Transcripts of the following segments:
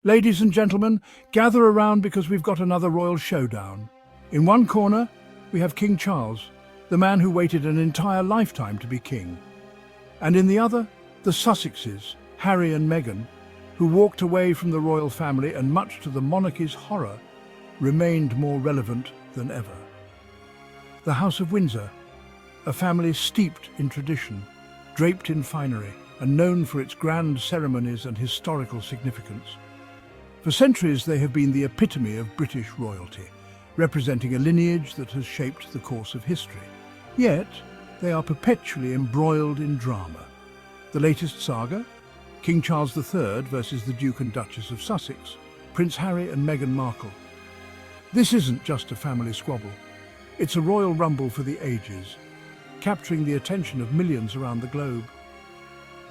Ladies and gentlemen, gather around because we've got another royal showdown. In one corner, we have King Charles, the man who waited an entire lifetime to be king. And in the other, the Sussexes, Harry and Meghan, who walked away from the royal family and, much to the monarchy's horror, remained more relevant than ever. The House of Windsor, a family steeped in tradition, draped in finery, and known for its grand ceremonies and historical significance. For centuries they have been the epitome of British royalty, representing a lineage that has shaped the course of history. Yet, they are perpetually embroiled in drama. The latest saga? King Charles III versus the Duke and Duchess of Sussex, Prince Harry and Meghan Markle. This isn't just a family squabble. It's a royal rumble for the ages, capturing the attention of millions around the globe.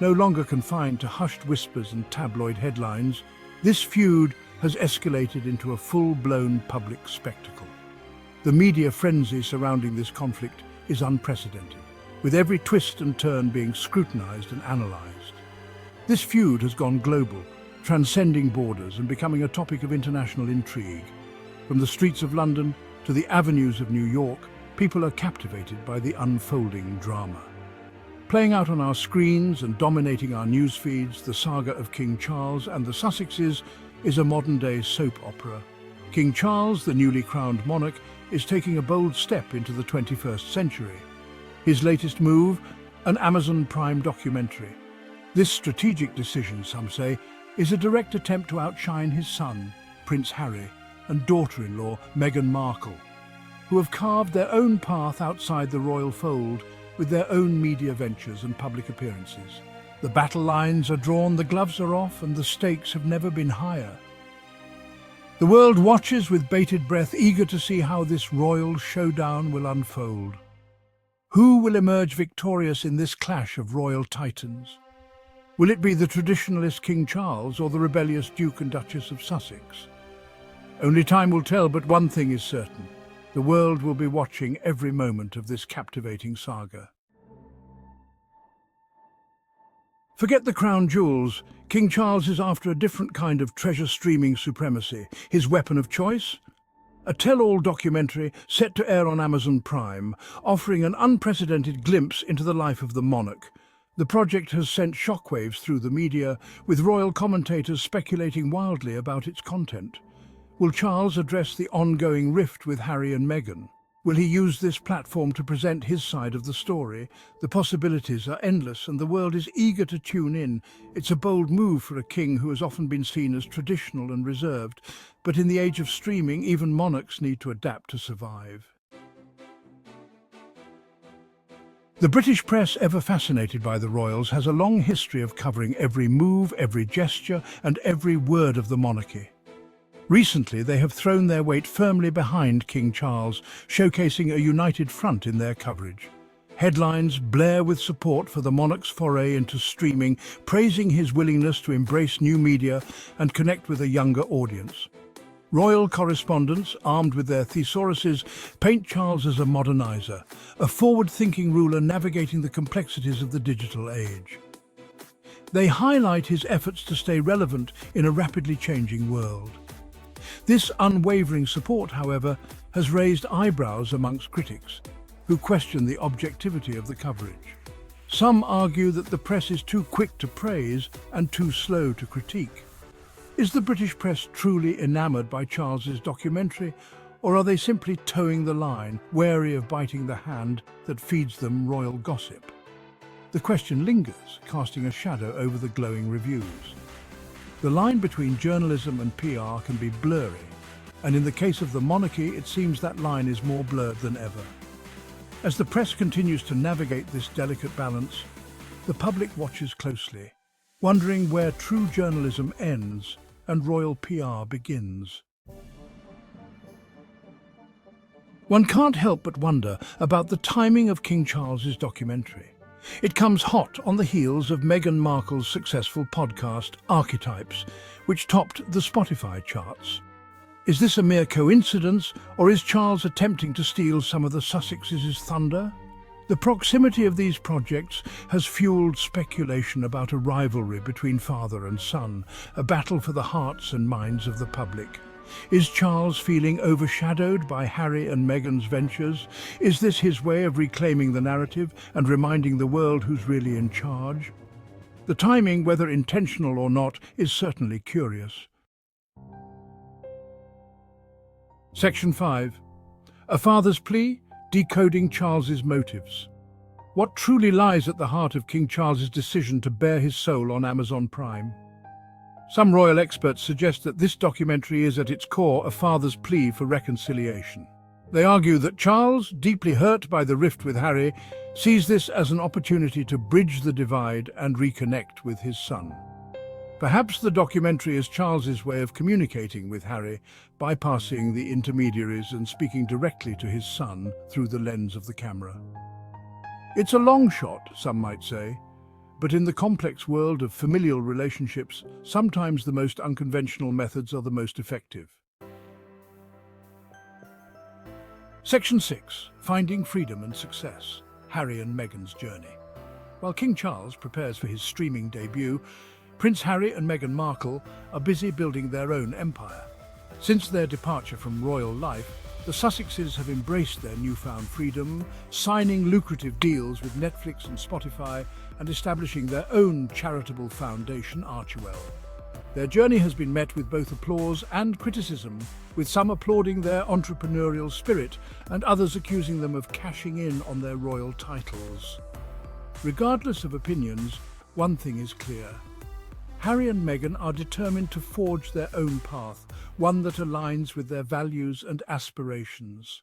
No longer confined to hushed whispers and tabloid headlines, this feud has escalated into a full-blown public spectacle. The media frenzy surrounding this conflict is unprecedented, with every twist and turn being scrutinized and analyzed. This feud has gone global, transcending borders and becoming a topic of international intrigue. From the streets of London to the avenues of New York, people are captivated by the unfolding drama. Playing out on our screens and dominating our news feeds, the saga of King Charles and the Sussexes is a modern-day soap opera. King Charles, the newly crowned monarch, is taking a bold step into the 21st century. His latest move, an Amazon Prime documentary. This strategic decision, some say, is a direct attempt to outshine his son, Prince Harry, and daughter-in-law, Meghan Markle, who have carved their own path outside the royal fold with their own media ventures and public appearances. The battle lines are drawn, the gloves are off, and the stakes have never been higher. The world watches with bated breath, eager to see how this royal showdown will unfold. Who will emerge victorious in this clash of royal titans? Will it be the traditionalist King Charles or the rebellious Duke and Duchess of Sussex? Only time will tell, but one thing is certain. The world will be watching every moment of this captivating saga. Forget the crown jewels. King Charles is after a different kind of treasure-streaming supremacy. His weapon of choice? A tell-all documentary set to air on Amazon Prime, offering an unprecedented glimpse into the life of the monarch. The project has sent shockwaves through the media, with royal commentators speculating wildly about its content. Will Charles address the ongoing rift with Harry and Meghan? Will he use this platform to present his side of the story? The possibilities are endless and the world is eager to tune in. It's a bold move for a king who has often been seen as traditional and reserved, but in the age of streaming, even monarchs need to adapt to survive. The British press, ever fascinated by the royals, has a long history of covering every move, every gesture, and every word of the monarchy. Recently, they have thrown their weight firmly behind King Charles, showcasing a united front in their coverage. Headlines blare with support for the monarch's foray into streaming, praising his willingness to embrace new media and connect with a younger audience. Royal correspondents, armed with their thesauruses, paint Charles as a modernizer, a forward-thinking ruler navigating the complexities of the digital age. They highlight his efforts to stay relevant in a rapidly changing world. This unwavering support, however, has raised eyebrows amongst critics, who question the objectivity of the coverage. Some argue that the press is too quick to praise and too slow to critique. Is the British press truly enamoured by Charles's documentary, or are they simply towing the line, wary of biting the hand that feeds them royal gossip? The question lingers, casting a shadow over the glowing reviews. The line between journalism and PR can be blurry, and in the case of the monarchy, it seems that line is more blurred than ever. As the press continues to navigate this delicate balance, the public watches closely, wondering where true journalism ends and royal PR begins. One can't help but wonder about the timing of King Charles's documentary. It comes hot on the heels of Meghan Markle's successful podcast, Archetypes, which topped the Spotify charts. Is this a mere coincidence, or is Charles attempting to steal some of the Sussexes' thunder? The proximity of these projects has fueled speculation about a rivalry between father and son, a battle for the hearts and minds of the public. Is Charles feeling overshadowed by Harry and Meghan's ventures? Is this his way of reclaiming the narrative and reminding the world who's really in charge? The timing, whether intentional or not, is certainly curious. Section 5. A father's plea, decoding Charles's motives. What truly lies at the heart of King Charles's decision to bare his soul on Amazon Prime? Some royal experts suggest that this documentary is at its core a father's plea for reconciliation. They argue that Charles, deeply hurt by the rift with Harry, sees this as an opportunity to bridge the divide and reconnect with his son. Perhaps the documentary is Charles's way of communicating with Harry, bypassing the intermediaries and speaking directly to his son through the lens of the camera. It's a long shot, some might say, but in the complex world of familial relationships, sometimes the most unconventional methods are the most effective. Section 6. Finding Freedom and Success. Harry and Meghan's Journey. While King Charles prepares for his streaming debut, Prince Harry and Meghan Markle are busy building their own empire. Since their departure from royal life, the Sussexes have embraced their newfound freedom, signing lucrative deals with Netflix and Spotify and establishing their own charitable foundation, Archewell. Their journey has been met with both applause and criticism, with some applauding their entrepreneurial spirit and others accusing them of cashing in on their royal titles. Regardless of opinions, one thing is clear. Harry and Meghan are determined to forge their own path, one that aligns with their values and aspirations.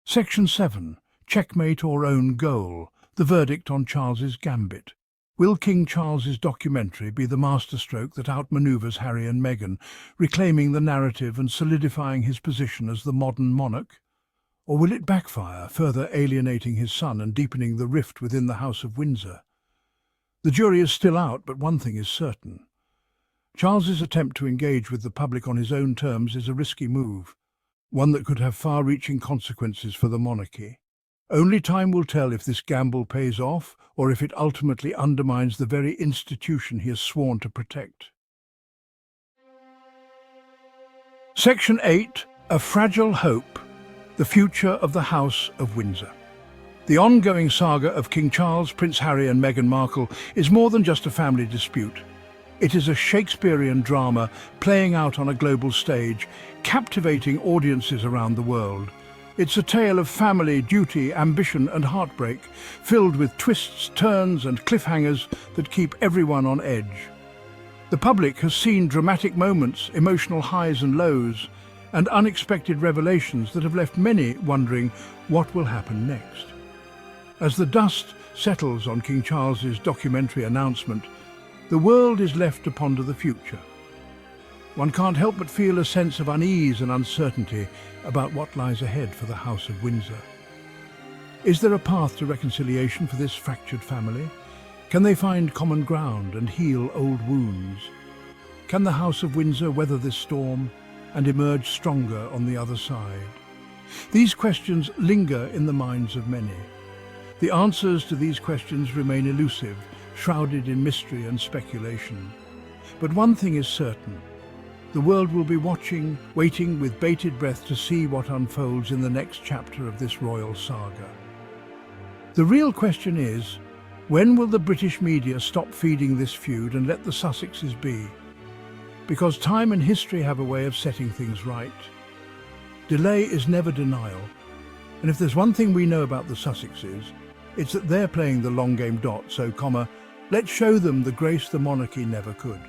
Section 7. Checkmate or own goal. The verdict on Charles's gambit. Will King Charles's documentary be the masterstroke that outmaneuvers Harry and Meghan, reclaiming the narrative and solidifying his position as the modern monarch? Or will it backfire, further alienating his son and deepening the rift within the House of Windsor? The jury is still out, but one thing is certain. Charles's attempt to engage with the public on his own terms is a risky move, one that could have far-reaching consequences for the monarchy. Only time will tell if this gamble pays off or if it ultimately undermines the very institution he has sworn to protect. Section 8. A Fragile Hope. The Future of the House of Windsor. The ongoing saga of King Charles, Prince Harry and Meghan Markle is more than just a family dispute. It is a Shakespearean drama playing out on a global stage, captivating audiences around the world. It's a tale of family, duty, ambition and heartbreak, filled with twists, turns and cliffhangers that keep everyone on edge. The public has seen dramatic moments, emotional highs and lows, and unexpected revelations that have left many wondering what will happen next. As the dust settles on King Charles's documentary announcement, the world is left to ponder the future. One can't help but feel a sense of unease and uncertainty about what lies ahead for the House of Windsor. Is there a path to reconciliation for this fractured family? Can they find common ground and heal old wounds? Can the House of Windsor weather this storm and emerge stronger on the other side? These questions linger in the minds of many. The answers to these questions remain elusive, shrouded in mystery and speculation. But one thing is certain. The world will be watching, waiting with bated breath to see what unfolds in the next chapter of this royal saga. The real question is, when will the British media stop feeding this feud and let the Sussexes be? Because time and history have a way of setting things right. Delay is never denial. And if there's one thing we know about the Sussexes, it's that they're playing the long game. So, let's show them the grace the monarchy never could.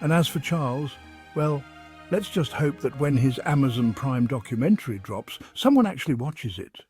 And as for Charles, well, let's just hope that when his Amazon Prime documentary drops, someone actually watches it.